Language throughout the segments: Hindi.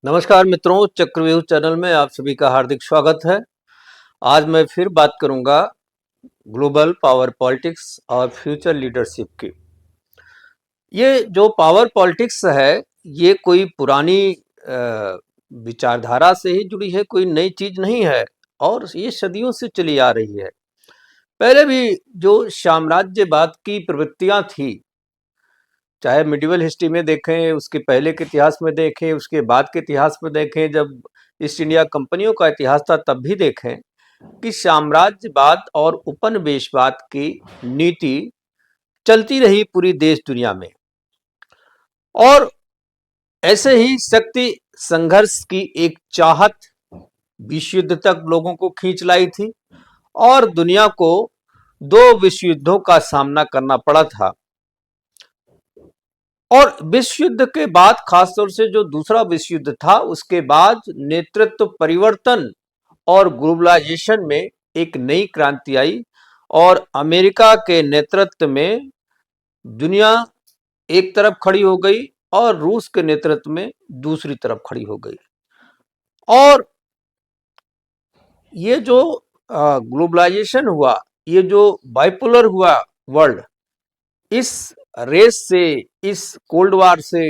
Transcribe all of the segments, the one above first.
नमस्कार मित्रों, चक्रव्यूह चैनल में आप सभी का हार्दिक स्वागत है। आज मैं फिर बात करूंगा ग्लोबल पावर पॉलिटिक्स और फ्यूचर लीडरशिप की। ये जो पावर पॉलिटिक्स है, ये कोई पुरानी विचारधारा से ही जुड़ी है, कोई नई चीज नहीं है और ये सदियों से चली आ रही है। पहले भी जो साम्राज्यवाद की प्रवृत्तियां थी, चाहे मिडिवल हिस्ट्री में देखें, उसके पहले के इतिहास में देखें, उसके बाद के इतिहास में देखें, जब ईस्ट इंडिया कंपनियों का इतिहास था तब भी देखें कि साम्राज्यवाद और उपनिवेशवाद की नीति चलती रही पूरी देश दुनिया में। और ऐसे ही शक्ति संघर्ष की एक चाहत विश्व युद्ध तक लोगों को खींच लाई थी और दुनिया को दो विश्व युद्धों का सामना करना पड़ा था। और विश्व युद्ध के बाद, खासतौर से जो दूसरा विश्व युद्ध था, उसके बाद नेतृत्व परिवर्तन और ग्लोबलाइजेशन में एक नई क्रांति आई और अमेरिका के नेतृत्व में दुनिया एक तरफ खड़ी हो गई और रूस के नेतृत्व में दूसरी तरफ खड़ी हो गई। और ये जो ग्लोबलाइजेशन हुआ, ये जो बाइपोलर हुआ वर्ल्ड, इस रेस से, इस कोल्ड वार से,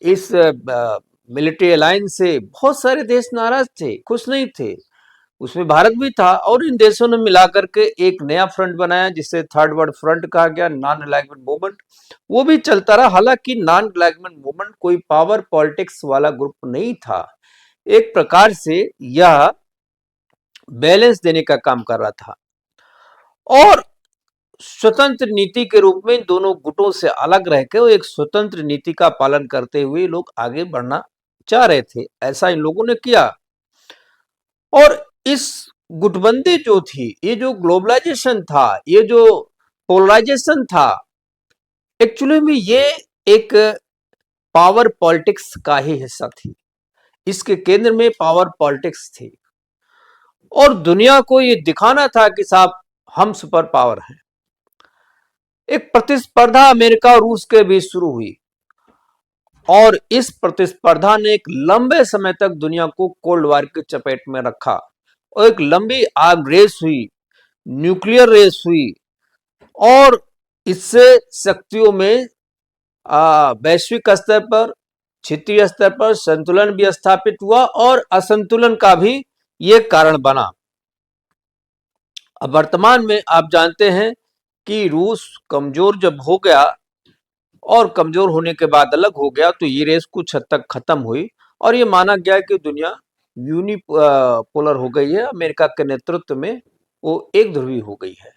इस मिलिट्री अलायंस से बहुत सारे देश नाराज थे, खुश नहीं थे। उसमें भारत भी था और इन देशों ने मिलाकर के एक नया फ्रंट बनाया जिसे थर्ड वर्ल्ड फ्रंट कहा गया, नॉन अलाइनमेंट मूवमेंट। वो भी चलता रहा। हालांकि नॉन अलाइनमेंट मूवमेंट कोई पावर पॉलिटिक्स वाला ग्रुप नहीं था, एक प्रकार से यह बैलेंस देने का काम कर रहा था और स्वतंत्र नीति के रूप में दोनों गुटों से अलग रहकर एक स्वतंत्र नीति का पालन करते हुए लोग आगे बढ़ना चाह रहे थे। ऐसा इन लोगों ने किया। और इस गुटबंदी जो थी, ये जो ग्लोबलाइजेशन था, ये जो पोलराइजेशन था, एक्चुअली में ये एक पावर पॉलिटिक्स का ही हिस्सा थी। इसके केंद्र में पावर पॉलिटिक्स थी और दुनिया को ये दिखाना था कि साहब हम सुपर पावर हैं। एक प्रतिस्पर्धा अमेरिका और रूस के बीच शुरू हुई और इस प्रतिस्पर्धा ने एक लंबे समय तक दुनिया को कोल्ड वॉर की चपेट में रखा और एक लंबी आर्म रेस हुई, न्यूक्लियर रेस हुई और इससे शक्तियों में वैश्विक स्तर पर, क्षेत्रीय स्तर पर संतुलन भी स्थापित हुआ और असंतुलन का भी ये कारण बना। अब वर्तमान में आप जानते हैं कि रूस कमजोर जब हो गया और कमजोर होने के बाद अलग हो गया, तो ये रेस कुछ हद तक खत्म हुई और ये माना गया कि दुनिया यूनिपोलर हो गई है। अमेरिका के नेतृत्व में वो एक ध्रुवी हो गई है।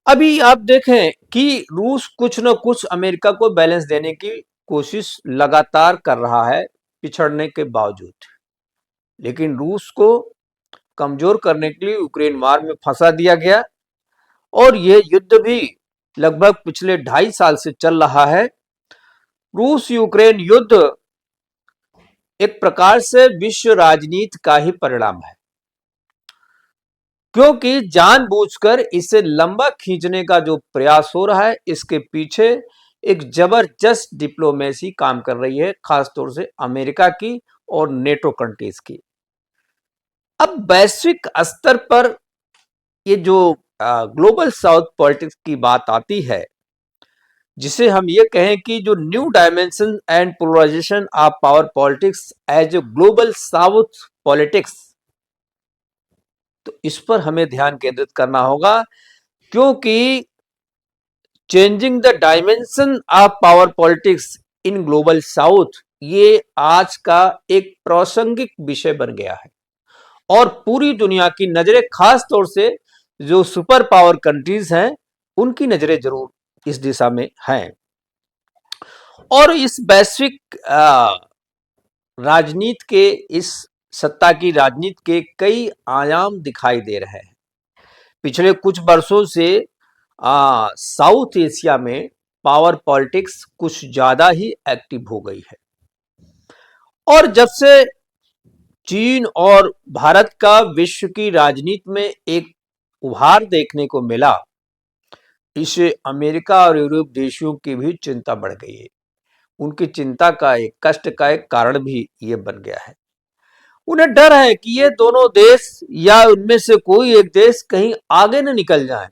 अभी आप देखें कि रूस कुछ न कुछ अमेरिका को बैलेंस देने की कोशिश लगातार कर रहा है पिछड़ने के बावजूद, लेकिन रूस को कमजोर करने के लिए यूक्रेन वार में फंसा दिया गया और यह युद्ध भी लगभग पिछले 2.5 साल से चल रहा है। रूस यूक्रेन युद्ध एक प्रकार से विश्व राजनीति का ही परिणाम है, क्योंकि जानबूझकर इसे लंबा खींचने का जो प्रयास हो रहा है, इसके पीछे एक जबरदस्त डिप्लोमेसी काम कर रही है, खासतौर से अमेरिका की और नेटो कंट्रीज की। अब वैश्विक स्तर पर ये जो ग्लोबल साउथ पॉलिटिक्स की बात आती है, जिसे हम ये कहें कि जो new dimension and polarisation of power politics as a global south politics, तो इस पर हमें ध्यान केंद्रित करना होगा, क्योंकि changing the dimension of power politics in global south ये आज का एक प्रासंगिक विषय बन गया है और पूरी दुनिया की नजरें, खास तौर से जो सुपर पावर कंट्रीज हैं, उनकी नजरें जरूर इस दिशा में हैं। और इस वैश्विक राजनीति के, इस सत्ता की राजनीति के कई आयाम दिखाई दे रहे हैं। पिछले कुछ वर्षों से साउथ एशिया में पावर पॉलिटिक्स कुछ ज्यादा ही एक्टिव हो गई है और जब से चीन और भारत का विश्व की राजनीति में एक उभार देखने को मिला, इससे अमेरिका और यूरोप देशों की भी चिंता बढ़ गई है। उनकी चिंता का एक, कष्ट का एक कारण भी ये बन गया है। उन्हें डर है कि ये दोनों देश या उनमें से कोई एक देश कहीं आगे न निकल जाए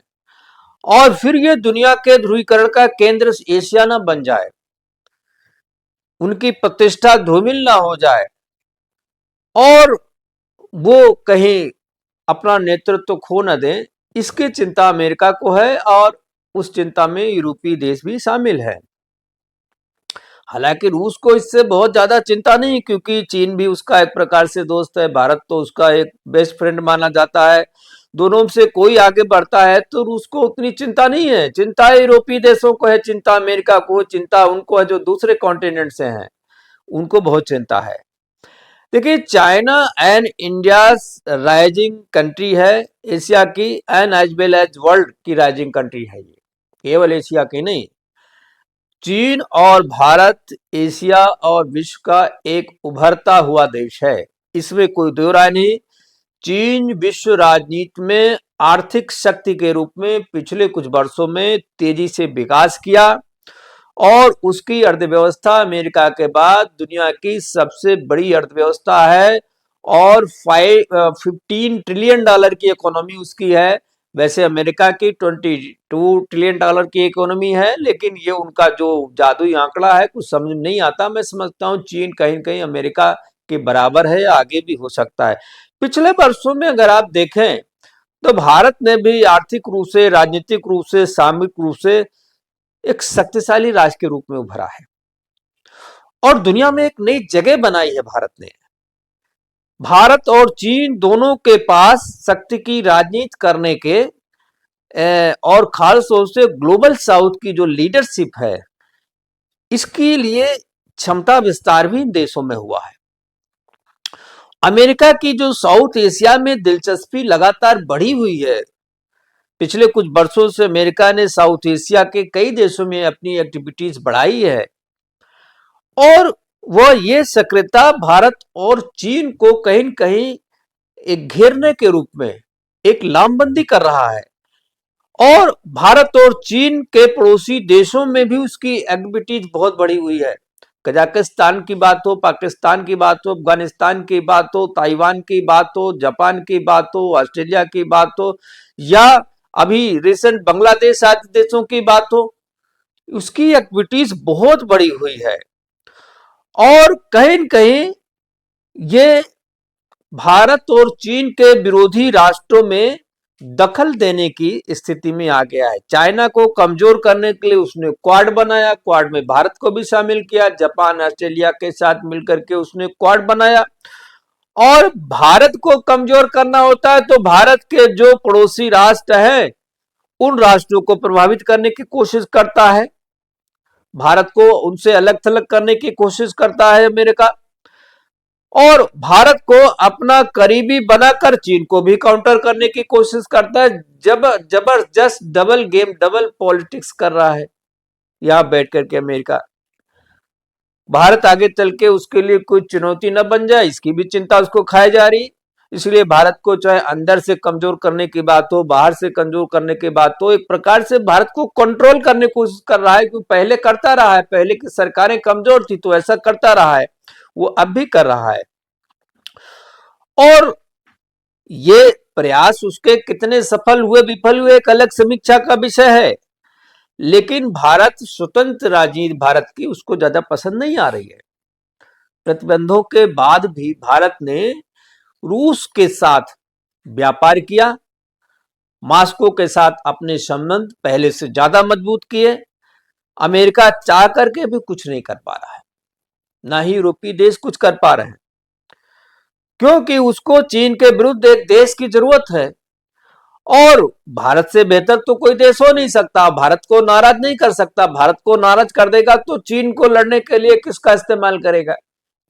और फिर ये दुनिया के ध्रुवीकरण का केंद्र एशिया न बन जाए, उनकी प्रतिष्ठा धूमिल ना हो जाए और वो कहीं अपना नेतृत्व खो न दें। इसकी चिंता अमेरिका को है और उस चिंता में यूरोपीय देश भी शामिल है। हालांकि रूस को इससे बहुत ज्यादा चिंता नहीं, क्योंकि चीन भी उसका एक प्रकार से दोस्त है, भारत तो उसका एक बेस्ट फ्रेंड माना जाता है। दोनों से कोई आगे बढ़ता है तो रूस को उतनी चिंता नहीं है। चिंता यूरोपीय देशों को है, चिंता अमेरिका को, चिंता उनको है जो दूसरे कॉन्टिनेंट से हैं, उनको बहुत चिंता है। देखिए, China and India rising country है, एशिया की and as well as world की राइजिंग कंट्री है। ये केवल एशिया की नहीं, चीन और भारत एशिया और विश्व का एक उभरता हुआ देश है, इसमें कोई दो राय नहीं। चीन विश्व राजनीति में आर्थिक शक्ति के रूप में पिछले कुछ वर्षों में तेजी से विकास किया और उसकी अर्थव्यवस्था अमेरिका के बाद दुनिया की सबसे बड़ी अर्थव्यवस्था है और 15 ट्रिलियन डॉलर की इकोनॉमी उसकी है। वैसे अमेरिका की 22 ट्रिलियन डॉलर की इकोनॉमी है, लेकिन ये उनका जो जादुई आंकड़ा है कुछ समझ नहीं आता। मैं समझता हूँ चीन कहीं कहीं अमेरिका के बराबर है या आगे भी हो सकता है। पिछले वर्षों में अगर आप देखें तो भारत ने भी आर्थिक रूप से, राजनीतिक रूप से, सामरिक रूप से एक शक्तिशाली राष्ट्र के रूप में उभरा है और दुनिया में एक नई जगह बनाई है भारत ने। भारत और चीन दोनों के पास शक्ति की राजनीति करने के और खास तौर से ग्लोबल साउथ की जो लीडरशिप है, इसके लिए क्षमता विस्तार भी इन देशों में हुआ है। अमेरिका की जो साउथ एशिया में दिलचस्पी लगातार बढ़ी हुई है, पिछले कुछ वर्षों से अमेरिका ने साउथ एशिया के कई देशों में अपनी एक्टिविटीज बढ़ाई है और वह ये सक्रियता भारत और चीन को कहीं न कहीं एक घेरने के रूप में एक लामबंदी कर रहा है और भारत और चीन के पड़ोसी देशों में भी उसकी एक्टिविटीज बहुत बढ़ी हुई है। कजाकिस्तान की बात हो, पाकिस्तान की बात हो, अफगानिस्तान की बात हो, ताइवान की बात हो, जापान की बात हो, ऑस्ट्रेलिया की बात हो या अभी रिसेंट बांग्लादेश आदि देशों की बात हो, उसकी एक्टिविटीज बहुत बड़ी हुई है और कहीं न कहीं ये भारत और चीन के विरोधी राष्ट्रों में दखल देने की स्थिति में आ गया है। चाइना को कमजोर करने के लिए उसने क्वाड बनाया, क्वाड में भारत को भी शामिल किया, जापान ऑस्ट्रेलिया के साथ मिलकर के उसने क्वाड बनाया और भारत को कमजोर करना होता है तो भारत के जो पड़ोसी राष्ट्र हैं उन राष्ट्रों को प्रभावित करने की कोशिश करता है, भारत को उनसे अलग थलग करने की कोशिश करता है अमेरिका और भारत को अपना करीबी बनाकर चीन को भी काउंटर करने की कोशिश करता है। जबरदस्त डबल गेम, डबल पॉलिटिक्स कर रहा है यहां बैठ करके अमेरिका। भारत आगे चल के उसके लिए कोई चुनौती न बन जाए, इसकी भी चिंता उसको खाई जा रही। इसलिए भारत को चाहे अंदर से कमजोर करने की बात हो, बाहर से कमजोर करने की बात हो, एक प्रकार से भारत को कंट्रोल करने की कोशिश कर रहा है, क्योंकि पहले करता रहा है, पहले की सरकारें कमजोर थी तो ऐसा करता रहा है, वो अब भी कर रहा है और ये प्रयास उसके कितने सफल हुए विफल हुए एक अलग समीक्षा का विषय है। लेकिन भारत स्वतंत्र राजनीति भारत की उसको ज्यादा पसंद नहीं आ रही है। प्रतिबंधों के बाद भी भारत ने रूस के साथ व्यापार किया, मॉस्को के साथ अपने संबंध पहले से ज्यादा मजबूत किए। अमेरिका चाह करके भी कुछ नहीं कर पा रहा है, ना ही यूरोपीय देश कुछ कर पा रहे हैं, क्योंकि उसको चीन के विरुद्ध एक देश की जरूरत है और भारत से बेहतर तो कोई देश हो नहीं सकता। भारत को नाराज नहीं कर सकता, भारत को नाराज कर देगा तो चीन को लड़ने के लिए किसका इस्तेमाल करेगा,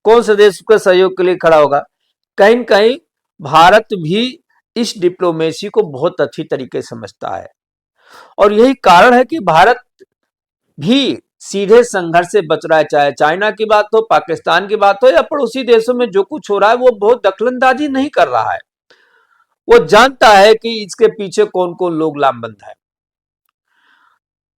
कौन से देश के सहयोग के लिए खड़ा होगा। कहीं कहीं भारत भी इस डिप्लोमेसी को बहुत अच्छी तरीके से समझता है और यही कारण है कि भारत भी सीधे संघर्ष से बच रहा है। चाहे चाइना की बात हो, पाकिस्तान की बात हो या पड़ोसी देशों में जो कुछ हो रहा है, वो बहुत दखलंदाजी नहीं कर रहा है। वो जानता है कि इसके पीछे कौन कौन लोग लामबंद है।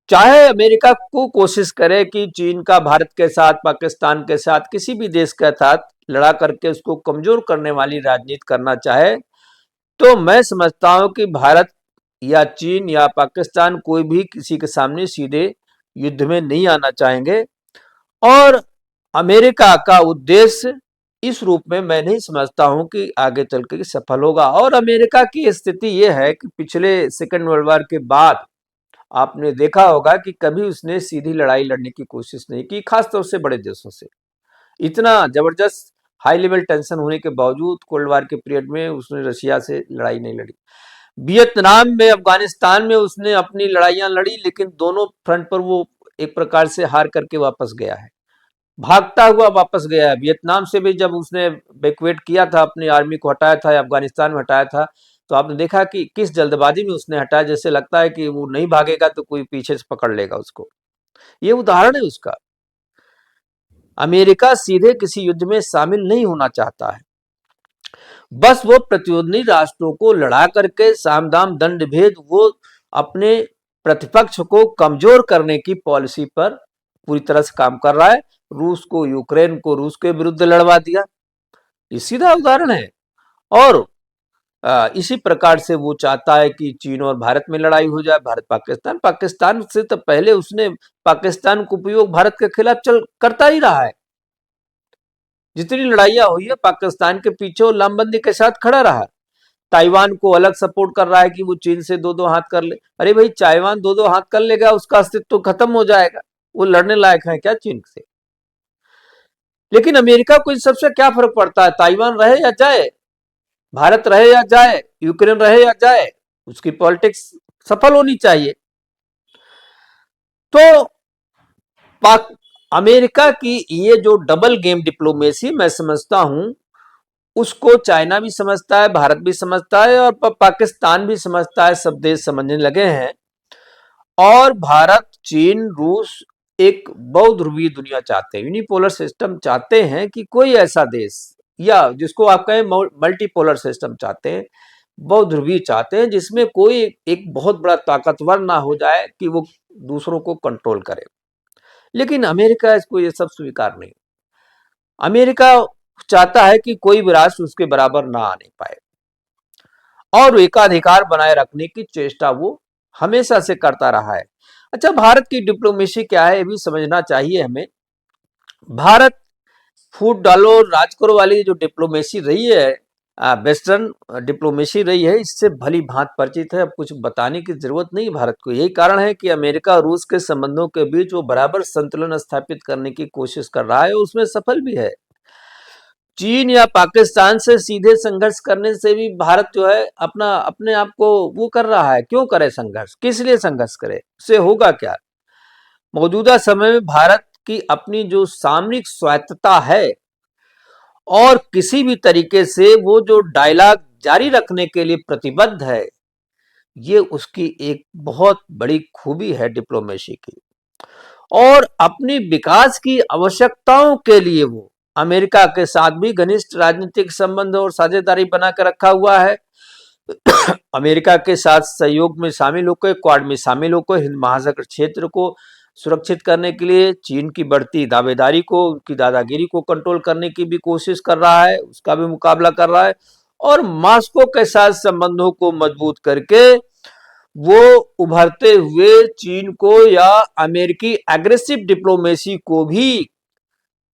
चाहे अमेरिका को कोशिश करे कि चीन का भारत के साथ, पाकिस्तान के साथ, किसी भी देश के साथ लड़ा करके उसको कमजोर करने वाली राजनीति करना चाहे, तो मैं समझता हूं कि भारत या चीन या पाकिस्तान कोई भी किसी के सामने सीधे युद्ध में नहीं आना चाहेंगे। और अमेरिका का उद्देश्य इस रूप में मैं नहीं समझता हूं कि आगे चल के सफल होगा। और अमेरिका की स्थिति यह है कि पिछले सेकेंड वर्ल्ड वॉर के बाद आपने देखा होगा कि कभी उसने सीधी लड़ाई लड़ने की कोशिश नहीं की, खासतौर से बड़े देशों से। इतना जबरदस्त हाई लेवल टेंशन होने के बावजूद कोल्ड वार के पीरियड में उसने रशिया से लड़ाई नहीं लड़ी। वियतनाम में, अफगानिस्तान में उसने अपनी लड़ाइयां लड़ी, लेकिन दोनों फ्रंट पर वो एक प्रकार से हार करके वापस गया है, भागता हुआ वापस गया है। वियतनाम से भी जब उसने इवैक्यूएट किया था, अपनी आर्मी को हटाया था, अफगानिस्तान में हटाया था, तो आपने देखा कि किस जल्दबाजी में उसने हटाया, जैसे लगता है कि वो नहीं भागेगा तो कोई पीछे से पकड़ लेगा उसको। ये उदाहरण है उसका। अमेरिका सीधे किसी युद्ध में शामिल नहीं होना चाहता है, बस वो प्रतिद्वंदी राष्ट्रों को लड़ा करके साम दाम दंड भेद वो अपने प्रतिपक्ष को कमजोर करने की पॉलिसी पर पूरी तरह से काम कर रहा है। रूस को, यूक्रेन को रूस के विरुद्ध लड़वा दिया, ये सीधा उदाहरण है। और इसी प्रकार से वो चाहता है कि चीन और भारत में लड़ाई हो जाए, भारत पाकिस्तान, पाकिस्तान से तो पहले उसने पाकिस्तान का उपयोग भारत के खिलाफ चल करता ही रहा है। जितनी लड़ाइयां हुई है पाकिस्तान के पीछे वो लामबंदी के साथ खड़ा रहा। ताइवान को अलग सपोर्ट कर रहा है कि वो चीन से दो दो हाथ कर ले। अरे भाई, ताइवान दो दो हाथ कर लेगा, उसका अस्तित्व तो खत्म हो जाएगा, वो लड़ने लायक है क्या चीन से? लेकिन अमेरिका को इन सबसे क्या फर्क पड़ता है? ताइवान रहे या जाए, भारत रहे या जाए, यूक्रेन रहे या जाए, उसकी पॉलिटिक्स सफल होनी चाहिए। तो पाक अमेरिका की ये जो डबल गेम डिप्लोमेसी मैं समझता हूं, उसको चाइना भी समझता है, भारत भी समझता है और पाकिस्तान भी समझता है। सब देश समझने लगे हैं। और भारत, चीन, रूस एक बहुध्रुवीय दुनिया चाहते हैं, यूनिपोलर सिस्टम चाहते हैं कि कोई ऐसा देश, या जिसको आप कहें मल्टीपोलर सिस्टम चाहते हैं, बहुध्रुवीय चाहते हैं, जिसमें कोई एक बहुत बड़ा ताकतवर ना हो जाए कि वो दूसरों को कंट्रोल करे। लेकिन अमेरिका इसको ये सब स्वीकार नहीं। अमेरिका चाहता है कि कोई भी राष्ट्र उसके बराबर ना आने पाए और एकाधिकार बनाए रखने की चेष्टा वो हमेशा से करता रहा है। अच्छा, भारत की डिप्लोमेसी क्या है ये भी समझना चाहिए हमें। भारत फूट डालो राज करो वाली जो डिप्लोमेसी रही है, वेस्टर्न डिप्लोमेसी रही है, इससे भली भांति परिचित है। अब कुछ बताने की जरूरत नहीं भारत को। यही कारण है कि अमेरिका और रूस के संबंधों के बीच वो बराबर संतुलन स्थापित करने की कोशिश कर रहा है, उसमें सफल भी है। चीन या पाकिस्तान से सीधे संघर्ष करने से भी भारत जो है अपने आप को वो कर रहा है। क्यों करे संघर्ष? किस लिए संघर्ष करे? उससे होगा क्या? मौजूदा समय में भारत की अपनी जो सामरिक स्वायत्तता है और किसी भी तरीके से वो जो डायलॉग जारी रखने के लिए प्रतिबद्ध है, ये उसकी एक बहुत बड़ी खूबी है डिप्लोमेसी की। और अपनी विकास की आवश्यकताओं के लिए वो अमेरिका के साथ भी घनिष्ठ राजनीतिक संबंध और साझेदारी बना कर रखा हुआ है। अमेरिका के साथ सहयोग में शामिल होकर, क्वाड में शामिल होकर हिंद महासागर क्षेत्र को सुरक्षित करने के लिए चीन की बढ़ती दावेदारी को, उनकी दादागिरी को कंट्रोल करने की भी कोशिश कर रहा है, उसका भी मुकाबला कर रहा है। और मॉस्को के साथ संबंधों को मजबूत करके वो उभरते हुए चीन को या अमेरिकी एग्रेसिव डिप्लोमेसी को भी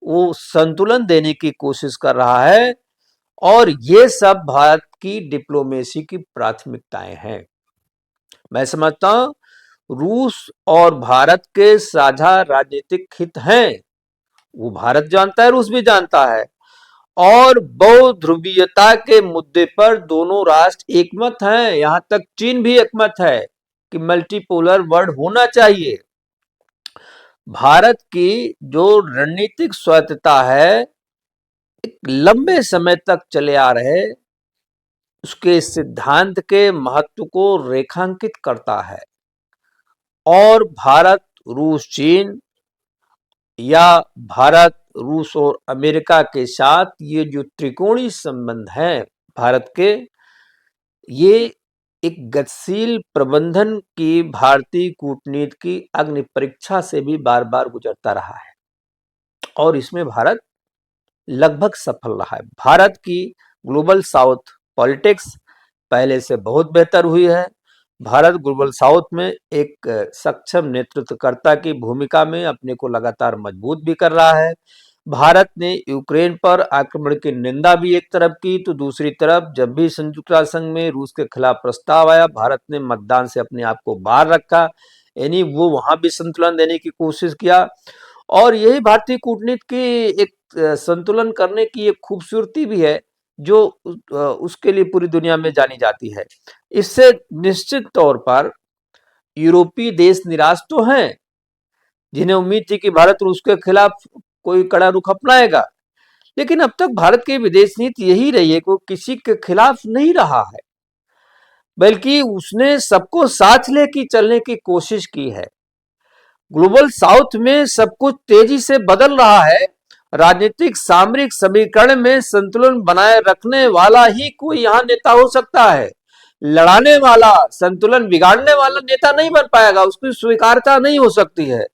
वो संतुलन देने की कोशिश कर रहा है। और ये सब भारत की डिप्लोमेसी की प्राथमिकताएं हैं। मैं समझता हूं रूस और भारत के साझा राजनीतिक हित हैं, वो भारत जानता है, रूस भी जानता है। और बहुध्रुवीयता के मुद्दे पर दोनों राष्ट्र एकमत हैं, यहां तक चीन भी एकमत है कि मल्टीपोलर वर्ल्ड होना चाहिए। भारत की जो रणनीतिक स्वायत्तता है, एक लंबे समय तक चले आ रहे उसके सिद्धांत के महत्व को रेखांकित करता है। और भारत, रूस, चीन या भारत, रूस और अमेरिका के साथ ये जो त्रिकोणीय संबंध हैं भारत के, ये एक गतिशील प्रबंधन की भारतीय कूटनीति की अग्नि परीक्षा से भी बार बार गुजरता रहा है और इसमें भारत लगभग सफल रहा है। भारत की ग्लोबल साउथ पॉलिटिक्स पहले से बहुत बेहतर हुई है। भारत ग्लोबल साउथ में एक सक्षम नेतृत्वकर्ता की भूमिका में अपने को लगातार मजबूत भी कर रहा है। भारत ने यूक्रेन पर आक्रमण की निंदा भी एक तरफ की, तो दूसरी तरफ जब भी संयुक्त राष्ट्र संघ में रूस के खिलाफ प्रस्ताव आया, भारत ने मतदान से अपने आप को बाहर रखा, यानी वो वहां भी संतुलन देने की कोशिश किया। और यही भारतीय कूटनीति की एक संतुलन करने की एक खूबसूरती भी है जो उसके लिए पूरी दुनिया में जानी जाती है। इससे निश्चित तौर पर यूरोपीय देश निराश तो हैं, जिन्हें उम्मीद थी कि भारत रूस के खिलाफ कोई कड़ा रुख अपनाएगा, लेकिन अब तक भारत की विदेश नीति यही रही है कि वो किसी के खिलाफ नहीं रहा है, बल्कि उसने सबको साथ लेके चलने की कोशिश की है। ग्लोबल साउथ में सब कुछ तेजी से बदल रहा है। राजनीतिक सामरिक समीकरण में संतुलन बनाए रखने वाला ही कोई यहाँ नेता हो सकता है। लड़ाने वाला, संतुलन बिगाड़ने वाला नेता नहीं बन पाएगा, उसकी स्वीकारता नहीं हो सकती है।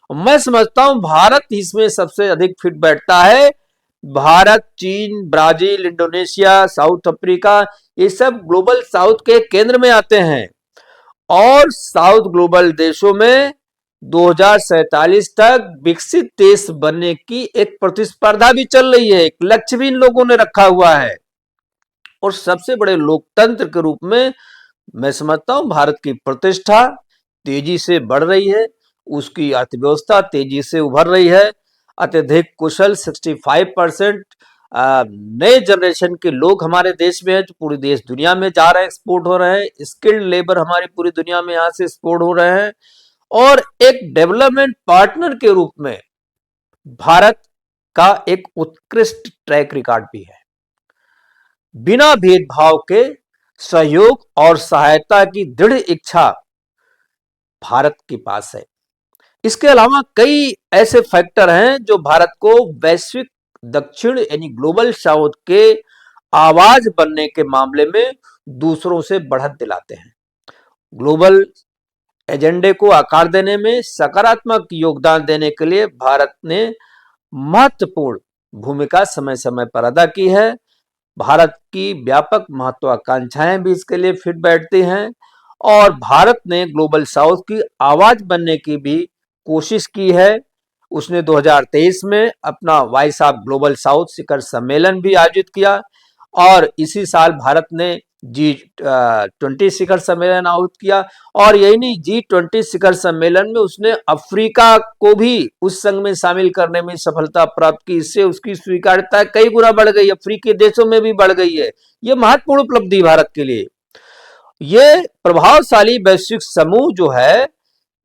मैं समझता हूं भारत इसमें सबसे अधिक फिट बैठता है। भारत, चीन, ब्राजील, इंडोनेशिया, साउथ अफ्रीका, ये सब ग्लोबल साउथ के केंद्र में आते हैं और साउथ ग्लोबल देशों में 2047 तक विकसित देश बनने की एक प्रतिस्पर्धा भी चल रही है, एक लक्ष्य भी इन लोगों ने रखा हुआ है। और सबसे बड़े लोकतंत्र के रूप में मैं समझता हूं भारत की प्रतिष्ठा तेजी से बढ़ रही है, उसकी अर्थव्यवस्था तेजी से उभर रही है। अत्यधिक कुशल 65% नए जनरेशन के लोग हमारे देश में है, जो पूरी देश दुनिया में जा रहे हैं, एक्सपोर्ट हो रहे हैं। स्किल्ड लेबर हमारी पूरी दुनिया में यहां से एक्सपोर्ट हो रहे हैं और एक डेवलपमेंट पार्टनर के रूप में भारत का एक उत्कृष्ट ट्रैक रिकॉर्ड भी है। बिना भेदभाव के सहयोग और सहायता की दृढ़ इच्छा भारत के पास है। इसके अलावा कई ऐसे फैक्टर हैं जो भारत को वैश्विक दक्षिण यानी ग्लोबल साउथ के आवाज बनने के मामले में दूसरों से बढ़त दिलाते हैं। ग्लोबल एजेंडे को आकार देने में सकारात्मक योगदान देने के लिए भारत ने महत्वपूर्ण भूमिका समय समय पर अदा की है। भारत की व्यापक महत्वाकांक्षाएं भी इसके लिए फिट बैठती हैं और भारत ने ग्लोबल साउथ की आवाज बनने की भी कोशिश की है। उसने 2023 में अपना वॉइस ऑफ ग्लोबल साउथ शिखर सम्मेलन भी आयोजित किया और इसी साल भारत ने G20 शिखर सम्मेलन आयोजित किया। और यही नहीं, G20 शिखर सम्मेलन में उसने अफ्रीका को भी उस संघ में शामिल करने में सफलता प्राप्त की। इससे उसकी स्वीकार्यता कई गुना बढ़ गई, अफ्रीकी देशों में भी बढ़ गई है। यह महत्वपूर्ण उपलब्धि भारत के लिए। ये प्रभावशाली वैश्विक समूह जो है,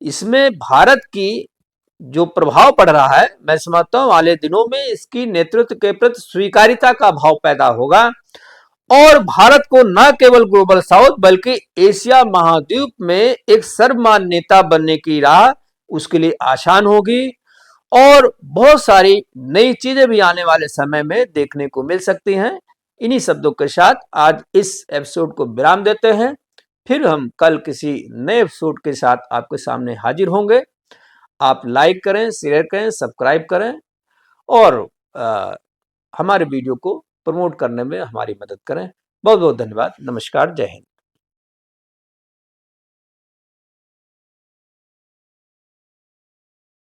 इसमें भारत की जो प्रभाव पड़ रहा है, मैं समझता हूं आने दिनों में इसकी नेतृत्व के प्रति स्वीकार्यता का भाव पैदा होगा और भारत को न केवल ग्लोबल साउथ बल्कि एशिया महाद्वीप में एक सर्वमान्य नेता बनने की राह उसके लिए आसान होगी और बहुत सारी नई चीजें भी आने वाले समय में देखने को मिल सकती हैं। इन्हीं शब्दों के साथ आज इस एपिसोड को विराम देते हैं। फिर हम कल किसी नए एपिसोड के साथ आपके सामने हाजिर होंगे। आप लाइक करें, शेयर करें, सब्सक्राइब करें और हमारे वीडियो को प्रमोट करने में हमारी मदद करें। बहुत बहुत धन्यवाद। नमस्कार, जय हिंद।